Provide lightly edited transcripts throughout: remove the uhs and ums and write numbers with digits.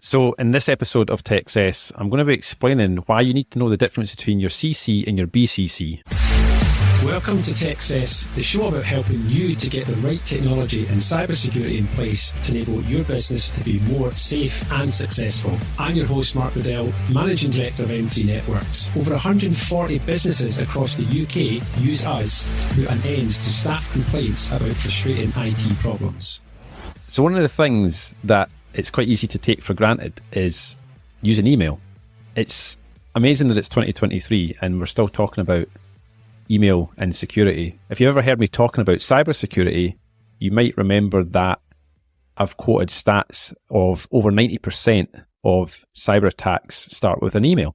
So in this episode of Techcess, I'm going to be explaining why you need to know the difference between your CC and your BCC. Welcome to Techcess, the show about helping you to get the right technology and cybersecurity in place to enable your business to be more safe and successful. I'm your host, Mark Riddell, Managing Director of M3 Networks. Over 140 businesses across the UK use us to put an end to staff complaints about frustrating IT problems. So one of the things that it's quite easy to take for granted is using email. It's amazing that it's 2023 and we're still talking about email and security. If you ever heard me talking about cybersecurity, you might remember that I've quoted stats of over 90% of cyber attacks start with an email.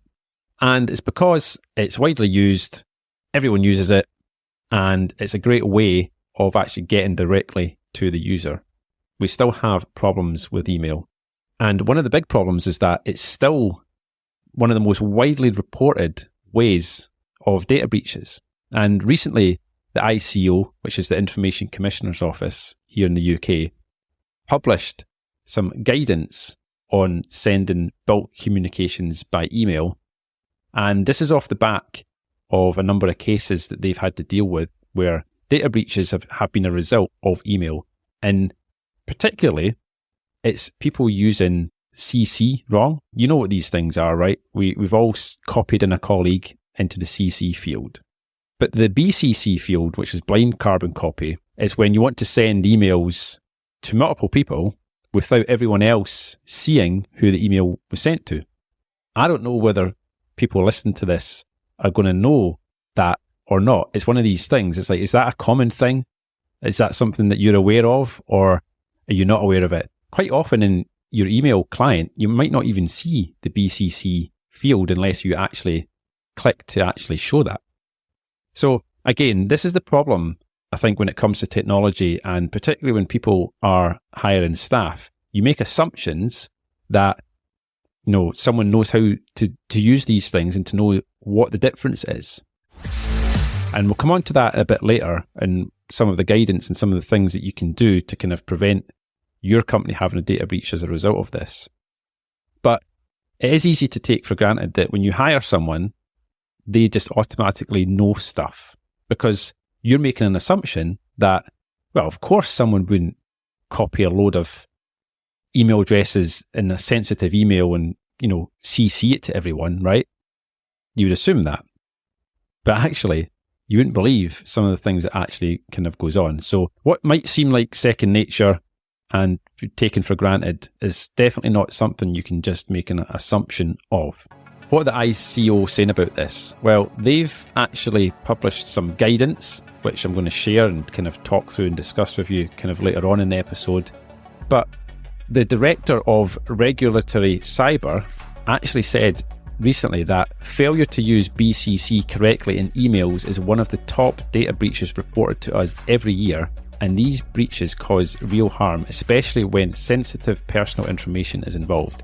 And it's because it's widely used, everyone uses it, and it's a great way of actually getting directly to the user. We still have problems with email. And one of the big problems is that it's still one of the most widely reported ways of data breaches. And recently, the ICO, which is the Information Commissioner's Office here in the UK, published some guidance on sending bulk communications by email. And this is off the back of a number of cases that they've had to deal with where data breaches have been a result of email. And particularly, it's people using CC wrong. You know what these things are, right? We've all copied in a colleague into the CC field. But the BCC field, which is blind carbon copy, is when you want to send emails to multiple people without everyone else seeing who the email was sent to. I don't know whether people listening to this are going to know that or not. It's one of these things. It's like, is that a common thing? Is that something that you're aware of, or are you not aware of it? Quite often in your email client, you might not even see the BCC field unless you actually click to actually show that. So again, this is the problem, I think, when it comes to technology, and particularly when people are hiring staff. You make assumptions that, you know, someone knows how to use these things and to know what the difference is. And we'll come on to that a bit later and some of the guidance and some of the things that you can do to kind of prevent your company having a data breach as a result of this. But it is easy to take for granted that when you hire someone, they just automatically know stuff because you're making an assumption that, well, of course someone wouldn't copy a load of email addresses in a sensitive email and, you know, CC it to everyone, right? You would assume that. But actually, you wouldn't believe some of the things that actually kind of goes on. So what might seem like second nature and taken for granted is definitely not something you can just make an assumption of. What are the ICO saying about this? Well, they've actually published some guidance, which I'm going to share and kind of talk through and discuss with you kind of later on in the episode. But the Director of Regulatory Cyber actually said recently that failure to use BCC correctly in emails is one of the top data breaches reported to us every year, and these breaches cause real harm, especially when sensitive personal information is involved.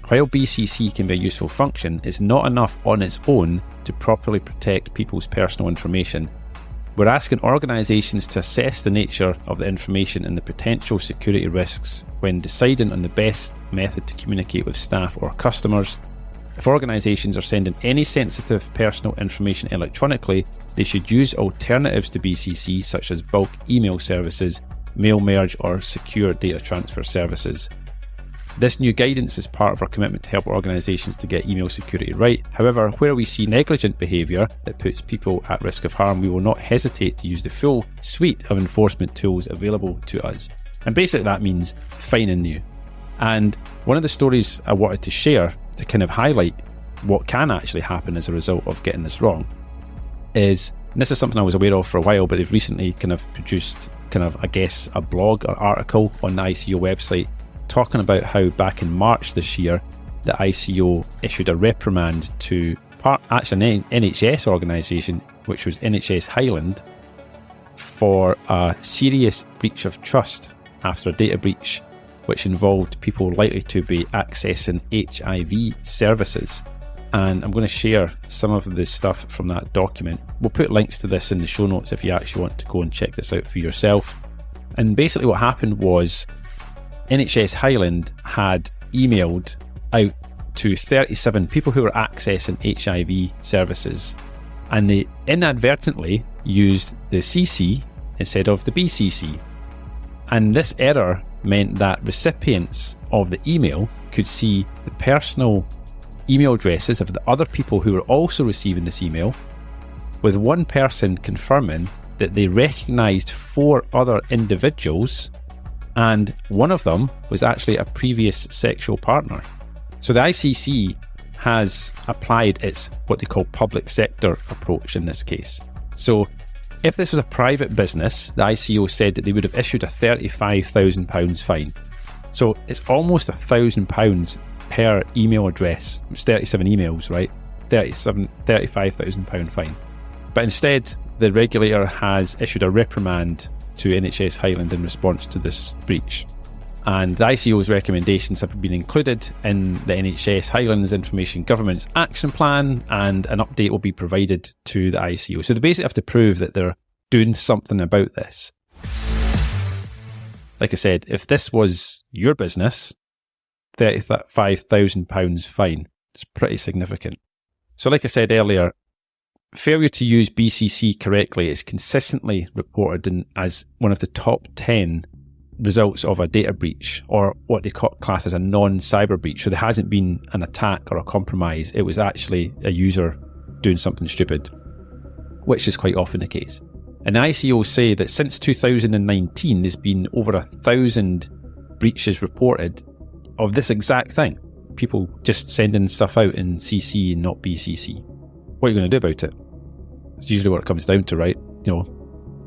While BCC can be a useful function, it's not enough on its own to properly protect people's personal information. We're asking organisations to assess the nature of the information and the potential security risks when deciding on the best method to communicate with staff or customers. If organisations are sending any sensitive personal information electronically, they should use alternatives to BCC such as bulk email services, mail merge or secure data transfer services. This new guidance is part of our commitment to help organisations to get email security right. However, where we see negligent behaviour that puts people at risk of harm, we will not hesitate to use the full suite of enforcement tools available to us. And basically that means fining you. And one of the stories I wanted to share to kind of highlight what can actually happen as a result of getting this wrong is, and this is something I was aware of for a while, but they've recently kind of produced kind of, I guess, a blog or article on the ICO website talking about how back in March this year, the ICO issued a reprimand to actually an NHS organisation, which was NHS Highland, for a serious breach of trust after a data breach which involved people likely to be accessing HIV services. And I'm going to share some of the stuff from that document. We'll put links to this in the show notes if you actually want to go and check this out for yourself. And basically what happened was NHS Highland had emailed out to 37 people who were accessing HIV services, and they inadvertently used the CC instead of the BCC. And this error meant that recipients of the email could see the personal email addresses of the other people who were also receiving this email, with one person confirming that they recognised 4 other individuals, and one of them was actually a previous sexual partner. So the ICC has applied its what they call public sector approach in this case. So if this was a private business, the ICO said that they would have issued a £35,000 fine. So it's almost £1,000 per email address. It was 37 emails, right? £35,000 fine. But instead, the regulator has issued a reprimand to NHS Highland in response to this breach. And the ICO's recommendations have been included in the NHS Highlands Information Government's Action Plan, and an update will be provided to the ICO. So they basically have to prove that they're doing something about this. Like I said, if this was your business, £35,000 fine. It's pretty significant. So like I said earlier, failure to use BCC correctly is consistently reported as one of the top 10 results of a data breach, or what they class as a non-cyber breach. So there hasn't been an attack or a compromise. It was actually a user doing something stupid, which is quite often the case. And the ICO say that since 2019, there's been over 1,000 breaches reported of this exact thing. People just sending stuff out in CC and not BCC. What are you going to do about it? It's usually what it comes down to, right?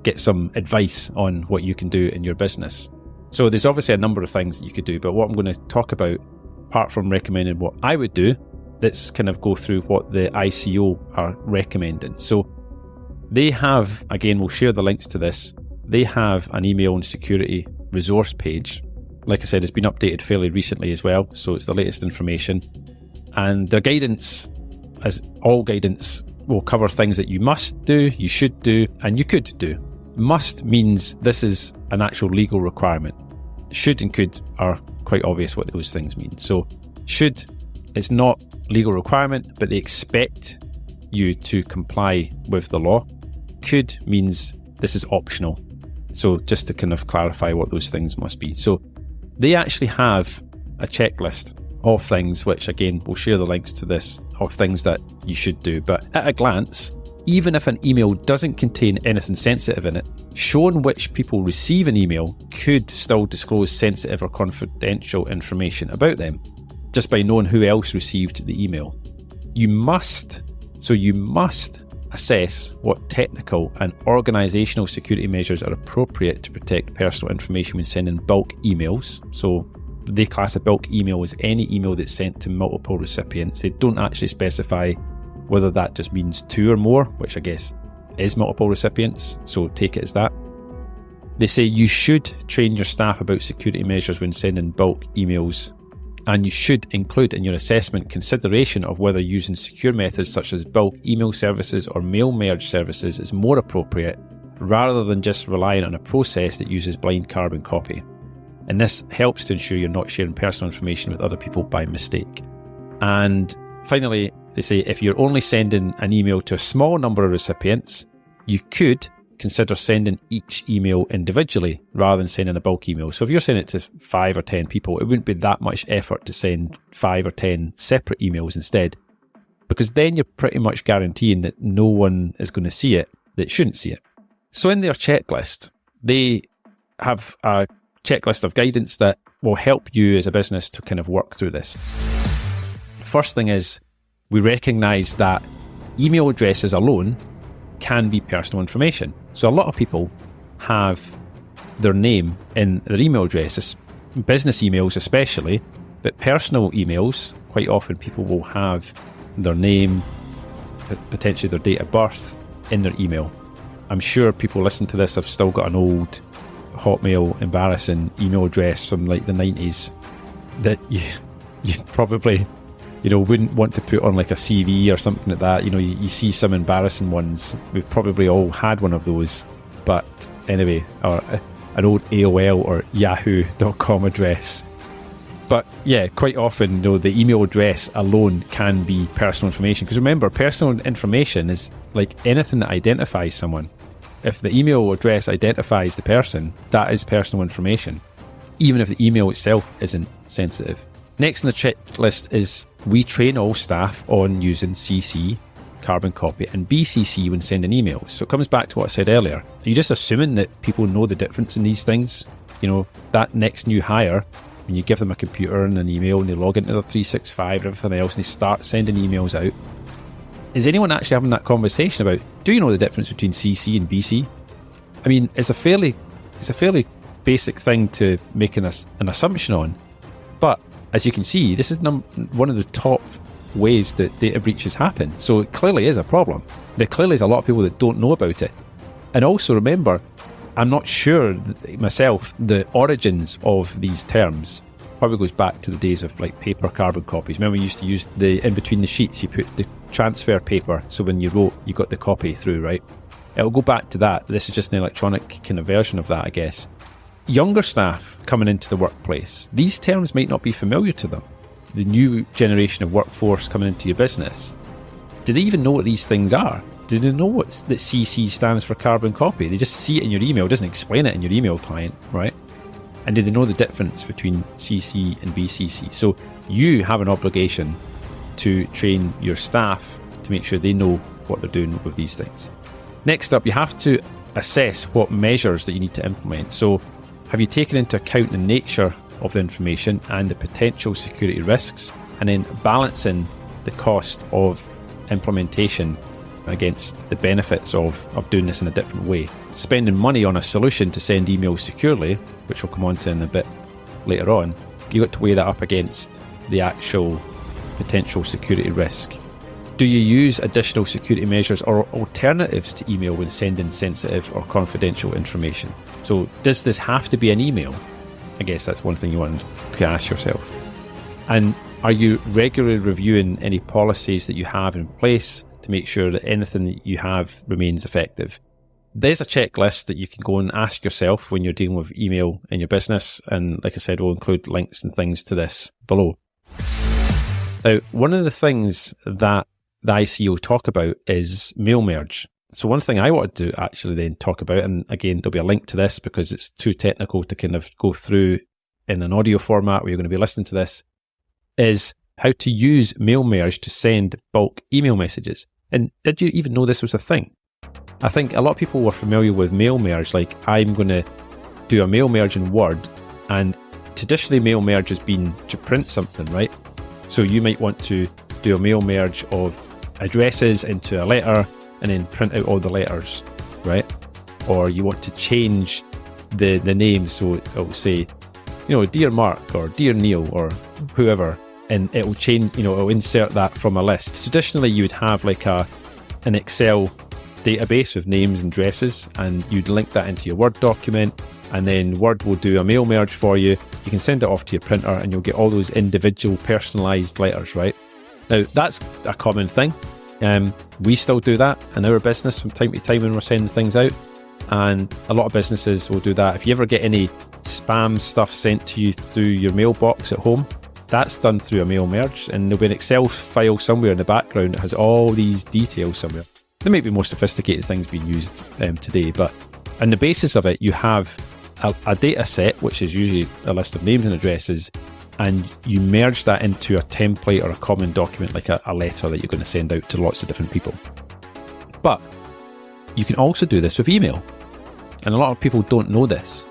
Get some advice on what you can do in your business. So there's obviously a number of things that you could do, but what I'm going to talk about, apart from recommending what I would do, let's kind of go through what the ICO are recommending. So they have, again, we'll share the links to this, they have an email and security resource page. Like I said, it's been updated fairly recently as well, so it's the latest information. And their guidance, as all guidance, will cover things that you must do, you should do, and you could do. Must means this is an actual legal requirement. Should and could are quite obvious what those things mean. So should, it's not legal requirement, but they expect you to comply with the law. Could means this is optional. So just to kind of clarify what those things must be. So they actually have a checklist of things, which again, we'll share the links to this, of things that you should do. But at a glance, even if an email doesn't contain anything sensitive in it, showing which people receive an email could still disclose sensitive or confidential information about them, just by knowing who else received the email. You must assess what technical and organisational security measures are appropriate to protect personal information when sending bulk emails. So they class a bulk email as any email that's sent to multiple recipients. They don't actually specify whether that just means 2 or more, which I guess is multiple recipients, so take it as that. They say you should train your staff about security measures when sending bulk emails, and you should include in your assessment consideration of whether using secure methods such as bulk email services or mail merge services is more appropriate, rather than just relying on a process that uses blind carbon copy. And this helps to ensure you're not sharing personal information with other people by mistake. And finally, they say if you're only sending an email to a small number of recipients, you could consider sending each email individually rather than sending a bulk email. So if you're sending it to 5 or 10 people, it wouldn't be that much effort to send 5 or 10 separate emails instead, because then you're pretty much guaranteeing that no one is going to see it that shouldn't see it. So in their checklist, they have a checklist of guidance that will help you as a business to kind of work through this. First thing is, we recognise that email addresses alone can be personal information. So a lot of people have their name in their email addresses, business emails especially, but personal emails, quite often people will have their name, potentially their date of birth in their email. I'm sure people listening to this have still got an old Hotmail embarrassing email address from like the 90s that you probably wouldn't want to put on like a CV or something like that. You see some embarrassing ones. We've probably all had one of those. But anyway, or an old AOL or yahoo.com address. But yeah, quite often, the email address alone can be personal information. Because remember, personal information is like anything that identifies someone. If the email address identifies the person, that is personal information, even if the email itself isn't sensitive. Next on the checklist is we train all staff on using CC, carbon copy, and BCC when sending emails. So it comes back to what I said earlier. Are you just assuming that people know the difference in these things? That next new hire, when you give them a computer and an email and they log into their 365 and everything else and they start sending emails out, is anyone actually having that conversation about, do you know the difference between CC and BC? I mean, it's a fairly basic thing to make an assumption on. But as you can see, this is one of the top ways that data breaches happen. So it clearly is a problem. There clearly is a lot of people that don't know about it. And also remember, I'm not sure myself, the origins of these terms probably goes back to the days of like paper carbon copies. Remember, we used to use in between the sheets, you put the transfer paper. So when you wrote, you got the copy through, right? It'll go back to that. This is just an electronic kind of version of that, I guess. Younger staff coming into the workplace, these terms might not be familiar to them. The new generation of workforce coming into your business, do they even know what these things are? Do they know that CC stands for carbon copy? They just see it in your email. It doesn't explain it in your email client, right? And do they know the difference between CC and BCC? So you have an obligation to train your staff to make sure they know what they're doing with these things. Next up, you have to assess what measures that you need to implement. So have you taken into account the nature of the information and the potential security risks, and then balancing the cost of implementation against the benefits of doing this in a different way? Spending money on a solution to send emails securely, which we'll come on to in a bit later on, you've got to weigh that up against the actual potential security risk. Do you use additional security measures or alternatives to email when sending sensitive or confidential information? So does this have to be an email? I guess that's one thing you want to ask yourself. And are you regularly reviewing any policies that you have in place to make sure that anything that you have remains effective? There's a checklist that you can go and ask yourself when you're dealing with email in your business. And like I said, we'll include links and things to this below. Now, one of the things that the ICO talk about is mail merge. So one thing I wanted to actually then talk about, and again, there'll be a link to this because it's too technical to kind of go through in an audio format where you're going to be listening to this, is how to use mail merge to send bulk email messages. And did you even know this was a thing? I think a lot of people were familiar with mail merge, like I'm going to do a mail merge in Word, and traditionally mail merge has been to print something, right? So you might want to do a mail merge of addresses into a letter and then print out all the letters, right? Or you want to change the name, so it'll say, Dear Mark or Dear Neil or whoever, and it'll change, it'll insert that from a list. Traditionally, you would have like an Excel database with names and addresses, and you'd link that into your Word document, and then Word will do a mail merge for you. You can send it off to your printer and you'll get all those individual personalized letters, right? Now, that's a common thing. We still do that in our business from time to time when we're sending things out, and a lot of businesses will do that. If you ever get any spam stuff sent to you through your mailbox at home, that's done through a mail merge, and there'll be an Excel file somewhere in the background that has all these details somewhere. There might be more sophisticated things being used today, but on the basis of it, you have a data set, which is usually a list of names and addresses, and you merge that into a template or a common document, like a letter that you're going to send out to lots of different people. But you can also do this with email, and a lot of people don't know this.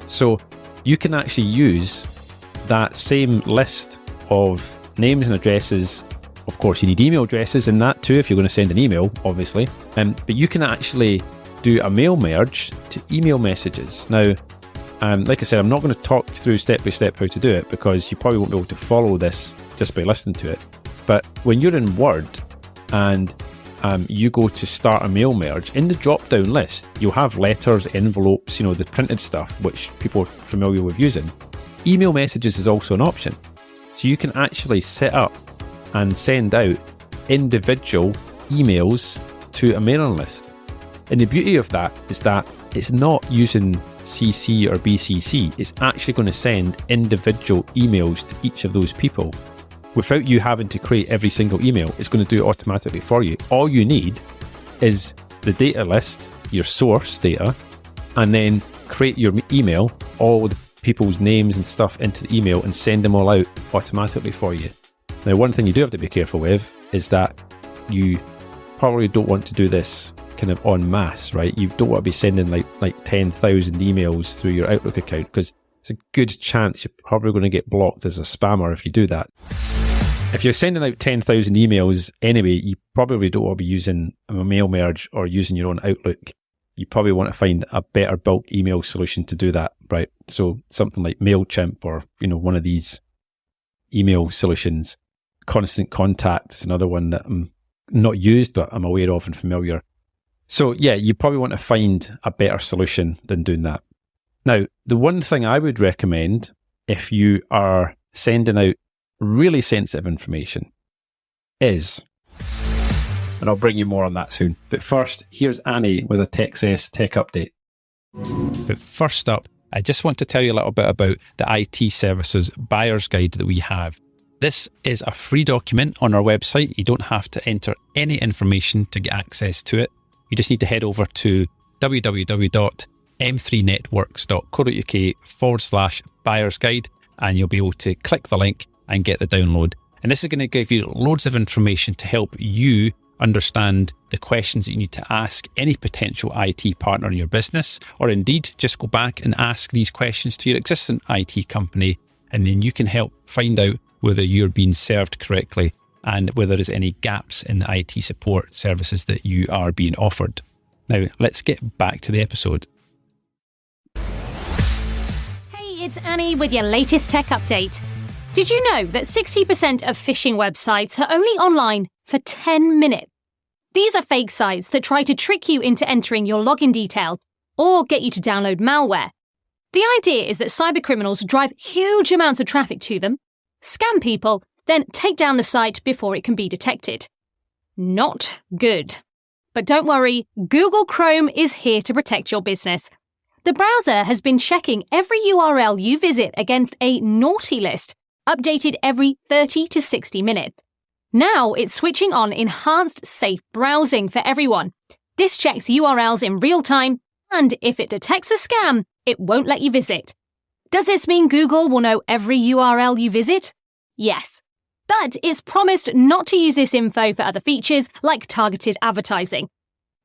So you can actually use that same list of names and addresses. Of course, you need email addresses in that too if you're going to send an email, obviously. But you can actually do a mail merge to email messages. Now, like I said, I'm not going to talk through step by step how to do it because you probably won't be able to follow this just by listening to it. But when you're in Word and you go to start a mail merge, in the drop-down list, you'll have letters, envelopes, the printed stuff, which people are familiar with using. Email messages is also an option. So you can actually set up and send out individual emails to a mailing list. And the beauty of that is that it's not using CC or BCC, it's actually going to send individual emails to each of those people. Without you having to create every single email, it's going to do it automatically for you. All you need is the data list, your source data, and then create your email, all the people's names and stuff into the email, and send them all out automatically for you. Now, one thing you do have to be careful with is that you probably don't want to do this kind of en masse, right? You don't want to be sending like 10,000 emails through your Outlook account, because it's a good chance you're probably going to get blocked as a spammer if you do that. If you're sending out 10,000 emails anyway, you probably don't want to be using a mail merge or using your own Outlook. You probably want to find a better bulk email solution to do that, right? So something like MailChimp or, one of these email solutions. Constant Contact is another one that I'm not used, but I'm aware of and familiar. So yeah, you probably want to find a better solution than doing that. Now, the one thing I would recommend if you are sending out really sensitive information is, and I'll bring you more on that soon. But first, here's Annie with a Techcess tech update. But first up, I just want to tell you a little bit about the IT services buyer's guide that we have. This is a free document on our website. You don't have to enter any information to get access to it. You just need to head over to www.m3networks.co.uk/buyer's guide, and you'll be able to click the link and get the download. And this is going to give you loads of information to help you understand the questions that you need to ask any potential IT partner in your business, or indeed just go back and ask these questions to your existing IT company, and then you can help find out whether you're being served correctly and whether there's any gaps in the IT support services that you are being offered. Now, let's get back to the episode. Hey, it's Annie with your latest tech update. Did you know that 60% of phishing websites are only online for 10 minutes? These are fake sites that try to trick you into entering your login details or get you to download malware. The idea is that cybercriminals drive huge amounts of traffic to them, scam people, then take down the site before it can be detected. Not good. But don't worry, Google Chrome is here to protect your business. The browser has been checking every URL you visit against a naughty list, updated every 30 to 60 minutes. Now it's switching on enhanced safe browsing for everyone. This checks URLs in real time, and if it detects a scam, it won't let you visit. Does this mean Google will know every URL you visit? Yes. But it's promised not to use this info for other features like targeted advertising.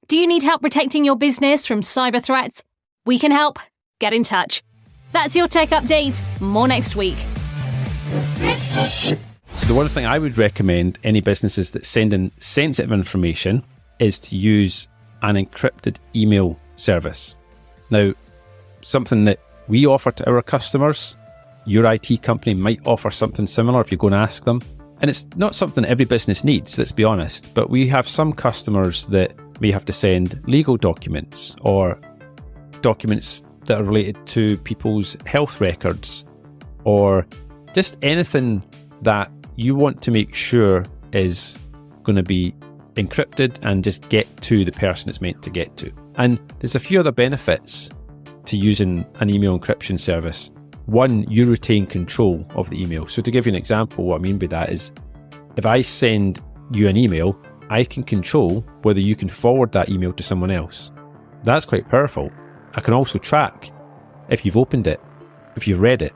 Do you need help protecting your business from cyber threats? We can help. Get in touch. That's your tech update. More next week. So the one thing I would recommend any businesses that send in sensitive information is to use an encrypted email service. Now, something that we offer to our customers, your IT company might offer something similar if you go and ask them. And it's not something every business needs, let's be honest, but we have some customers that may have to send legal documents or documents that are related to people's health records, or just anything that you want to make sure is going to be encrypted and just get to the person it's meant to get to. And there's a few other benefits to using an email encryption service. One, you retain control of the email. So to give you an example, what I mean by that is if I send you an email, I can control whether you can forward that email to someone else. That's quite powerful. I can also track if you've opened it, if you've read it,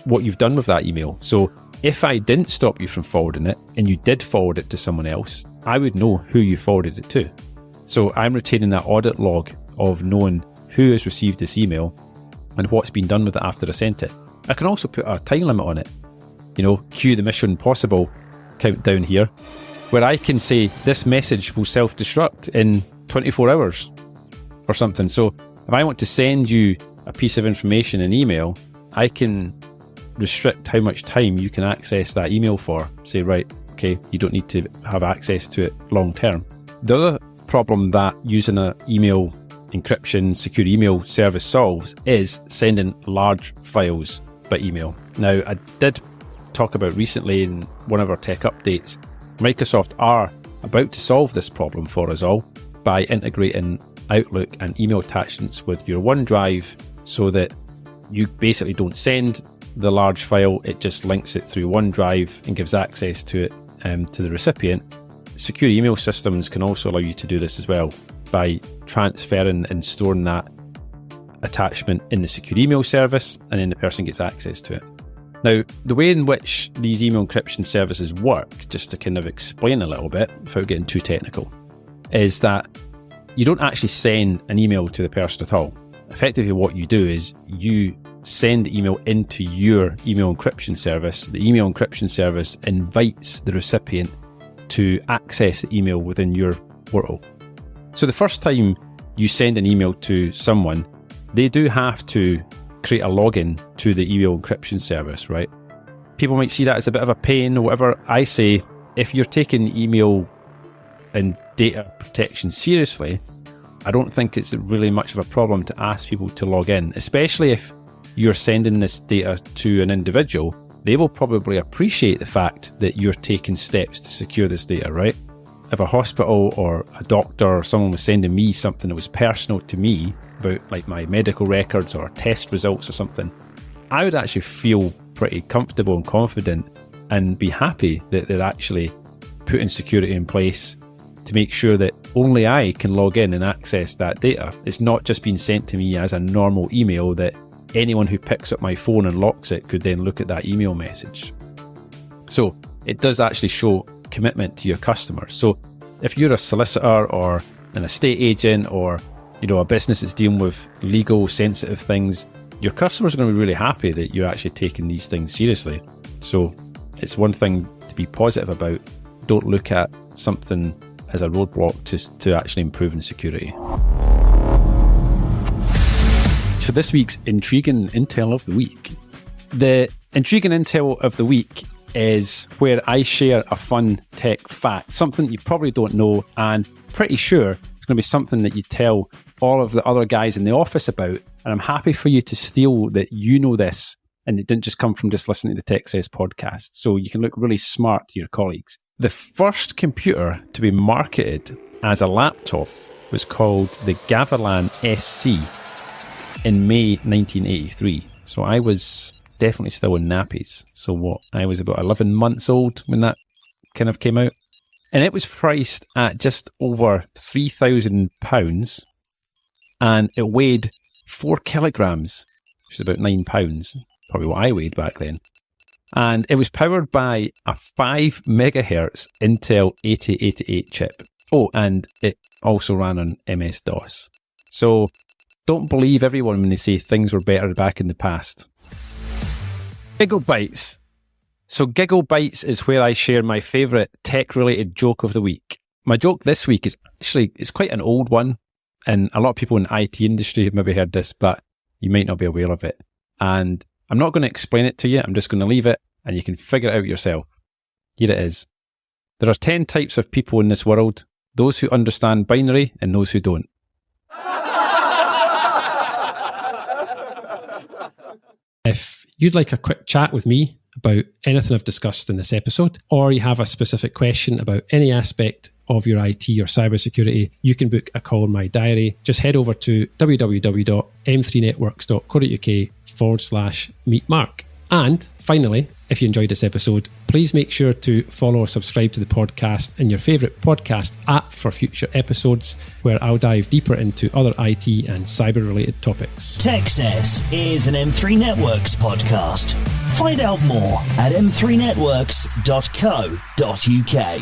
what you've done with that email. So if I didn't stop you from forwarding it and you did forward it to someone else, I would know who you forwarded it to. So I'm retaining that audit log of knowing who has received this email and what's been done with it after I sent it. I can also put a time limit on it. Cue the Mission Impossible countdown here, where I can say this message will self-destruct in 24 hours or something. So if I want to send you a piece of information in email, I can restrict how much time you can access that email for. Say, right, okay, you don't need to have access to it long term. The other problem that using an email encryption, secure email service solves is sending large files by email. Now, I did talk about recently in one of our tech updates, Microsoft are about to solve this problem for us all by integrating Outlook and email attachments with your OneDrive, so that you basically don't send the large file, it just links it through OneDrive and gives access to it to the recipient. Secure email systems can also allow you to do this as well by transferring and storing that attachment in the secure email service, and then the person gets access to it. Now, the way in which these email encryption services work, just to kind of explain a little bit without getting too technical, is that you don't actually send an email to the person at all. Effectively, what you do is you send the email into your email encryption service. The email encryption service invites the recipient to access the email within your portal. So the first time you send an email to someone, they do have to create a login to the email encryption service, right? People might see that as a bit of a pain or whatever. I say, if you're taking email and data protection seriously, I don't think it's really much of a problem to ask people to log in, especially if you're sending this data to an individual. They will probably appreciate the fact that you're taking steps to secure this data, right? If a hospital or a doctor or someone was sending me something that was personal to me about like my medical records or test results or something, I would actually feel pretty comfortable and confident and be happy that they're actually putting security in place to make sure that only I can log in and access that data. It's not just being sent to me as a normal email that anyone who picks up my phone and locks it could then look at that email message. So it does actually show commitment to your customers. So if you're a solicitor or an estate agent or a business that's dealing with legal sensitive things, your customers are going to be really happy that you're actually taking these things seriously. So it's one thing to be positive about. Don't look at something as a roadblock to actually improving security. For this week's Intriguing Intel of the Week. The Intriguing Intel of the Week is where I share a fun tech fact, something you probably don't know, and pretty sure it's going to be something that you tell all of the other guys in the office about. And I'm happy for you to steal that you know this and it didn't just come from just listening to the Techcess podcast. So you can look really smart to your colleagues. The first computer to be marketed as a laptop was called the Gavilan SC in May 1983. So I was definitely still in nappies. So I was about 11 months old when that kind of came out. And it was priced at just over £3,000 and it weighed 4 kilograms, which is about 9 pounds, probably what I weighed back then. And it was powered by a 5 megahertz Intel 8088 chip. Oh, and it also ran on MS-DOS. So don't believe everyone when they say things were better back in the past. Gigglebytes. So Gigglebytes is where I share my favourite tech-related joke of the week. My joke this week is it's quite an old one, and a lot of people in the IT industry have maybe heard this, but you might not be aware of it. And I'm not going to explain it to you. I'm just going to leave it, and you can figure it out yourself. Here it is. There are 10 types of people in this world: those who understand binary and those who don't. If you'd like a quick chat with me about anything I've discussed in this episode, or you have a specific question about any aspect of your IT or cybersecurity, you can book a call in my diary. Just head over to www.m3networks.co.uk/meet Mark. And finally, if you enjoyed this episode, please make sure to follow or subscribe to the podcast in your favourite podcast app for future episodes where I'll dive deeper into other IT and cyber-related topics. Techcess is an M3 Networks podcast. Find out more at m3networks.co.uk.